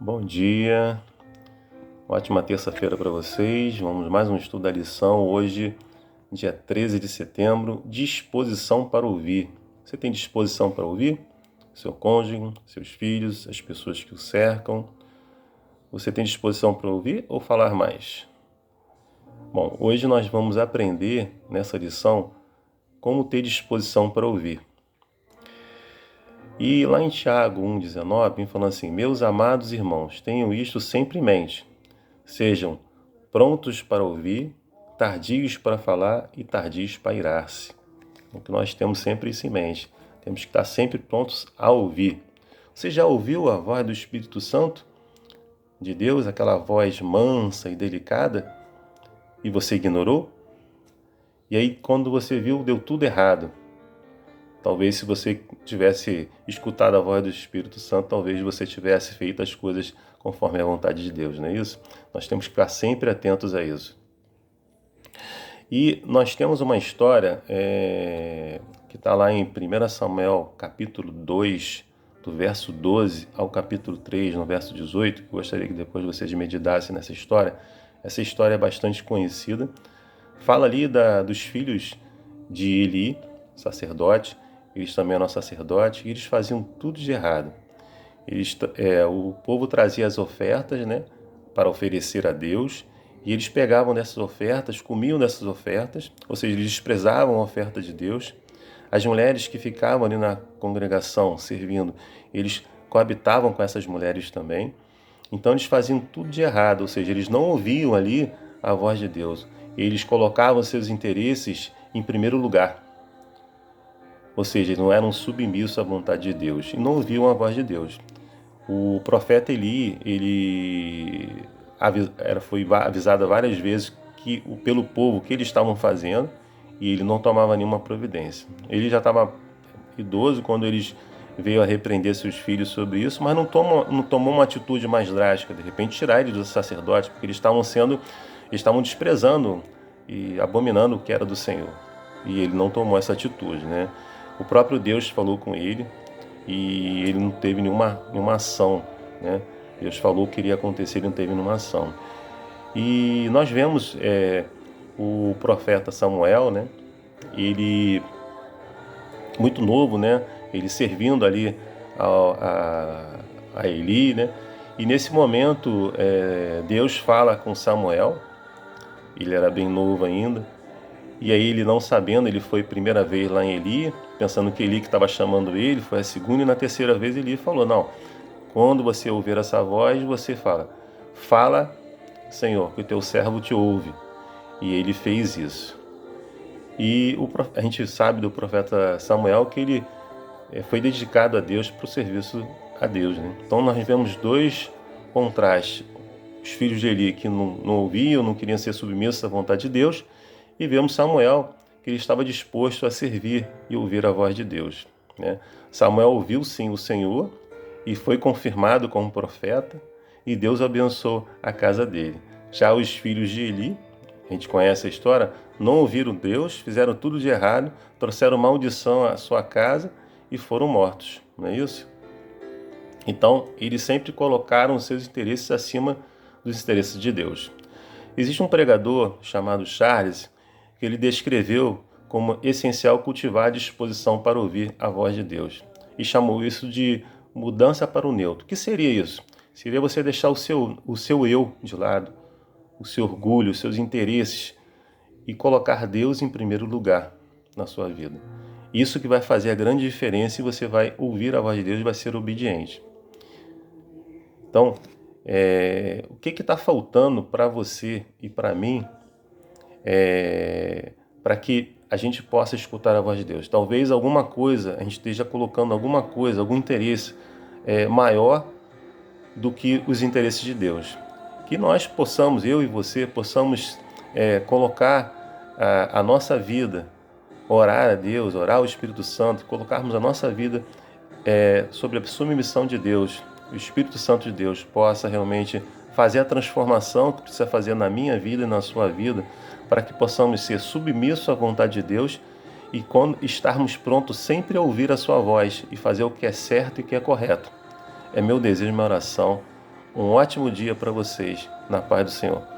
Bom dia, ótima terça-feira para vocês. Vamos mais um estudo da lição. Hoje, dia 13 de setembro, disposição para ouvir. Você tem disposição para ouvir? Seu cônjuge, seus filhos, as pessoas que o cercam. Você tem disposição para ouvir ou falar mais? Bom, hoje nós vamos aprender nessa lição como ter disposição para ouvir. E lá em Tiago 1,19, vem falando assim: meus amados irmãos, tenham isto sempre em mente. Sejam prontos para ouvir, tardios para falar e tardios para irar-se. O que nós temos sempre isso em mente. Temos que estar sempre prontos a ouvir. Você já ouviu a voz do Espírito Santo de Deus, aquela voz mansa e delicada, e você ignorou? E aí, quando você viu, deu tudo errado. Talvez se você tivesse escutado a voz do Espírito Santo, talvez você tivesse feito as coisas conforme a vontade de Deus, não é isso? Nós temos que ficar sempre atentos a isso. E nós temos uma história que está lá em 1 Samuel, capítulo 2, do verso 12 ao capítulo 3, no verso 18, que eu gostaria que depois vocês meditassem nessa história. Essa história é bastante conhecida. Fala ali dos filhos de Eli, sacerdote. Eles também eram sacerdotes, e eles faziam tudo de errado. O povo trazia as ofertas, né, para oferecer a Deus, e eles pegavam dessas ofertas, comiam dessas ofertas, ou seja, eles desprezavam a oferta de Deus. As mulheres que ficavam ali na congregação servindo, eles coabitavam com essas mulheres também. Então eles faziam tudo de errado, ou seja, eles não ouviam ali a voz de Deus. Eles colocavam seus interesses em primeiro lugar. Ou seja, eles não eram submissos à vontade de Deus e não ouviam a voz de Deus. O profeta Eli, foi avisado várias vezes pelo povo o que eles estavam fazendo, e ele não tomava nenhuma providência. Ele já estava idoso quando eles veio a repreender seus filhos sobre isso, mas não tomou uma atitude mais drástica, de repente tirar eles do sacerdote, porque eles estavam desprezando e abominando o que era do Senhor. E ele não tomou essa atitude, né? O próprio Deus falou com ele e ele não teve nenhuma ação, né? Deus falou o que iria acontecer, ele não teve nenhuma ação. E nós vemos o profeta Samuel, né? Ele, muito novo, né? Ele servindo ali a Eli, né? E nesse momento Deus fala com Samuel. Ele era bem novo ainda. E aí ele não sabendo, ele foi a primeira vez lá em Eli, pensando que Eli que estava chamando ele, foi a segunda, e na terceira vez Eli falou: não, quando você ouvir essa voz, você fala, Senhor, que o teu servo te ouve. E ele fez isso. E a gente sabe do profeta Samuel que ele foi dedicado a Deus para o serviço a Deus, né? Então nós vemos dois contrastes: os filhos de Eli que não ouviam, não queriam ser submissos à vontade de Deus, e vemos Samuel que ele estava disposto a servir e ouvir a voz de Deus, né? Samuel ouviu sim o Senhor e foi confirmado como profeta, e Deus abençoou a casa dele. Já os filhos de Eli, a gente conhece a história, não ouviram Deus, fizeram tudo de errado, trouxeram maldição à sua casa e foram mortos, não é isso? Então, eles sempre colocaram os seus interesses acima dos interesses de Deus. Existe um pregador chamado Charles que ele descreveu como essencial cultivar a disposição para ouvir a voz de Deus e chamou isso de mudança para o neutro. O que seria isso? Seria você deixar o seu eu de lado, o seu orgulho, os seus interesses, e colocar Deus em primeiro lugar na sua vida. Isso que vai fazer a grande diferença, e você vai ouvir a voz de Deus e vai ser obediente. Então, o que está faltando para você e para mim para que a gente possa escutar a voz de Deus? Talvez alguma coisa, a gente esteja colocando alguma coisa, algum interesse maior do que os interesses de Deus. Que nós possamos, eu e você, possamos colocar a nossa vida, orar a Deus, orar ao Espírito Santo, colocarmos a nossa vida sobre a submissão de Deus. O Espírito Santo de Deus possa realmente fazer a transformação que precisa fazer na minha vida e na sua vida, para que possamos ser submissos à vontade de Deus e quando estarmos prontos sempre a ouvir a sua voz e fazer o que é certo e o que é correto. É meu desejo, minha oração, Um ótimo dia para vocês, na paz do Senhor.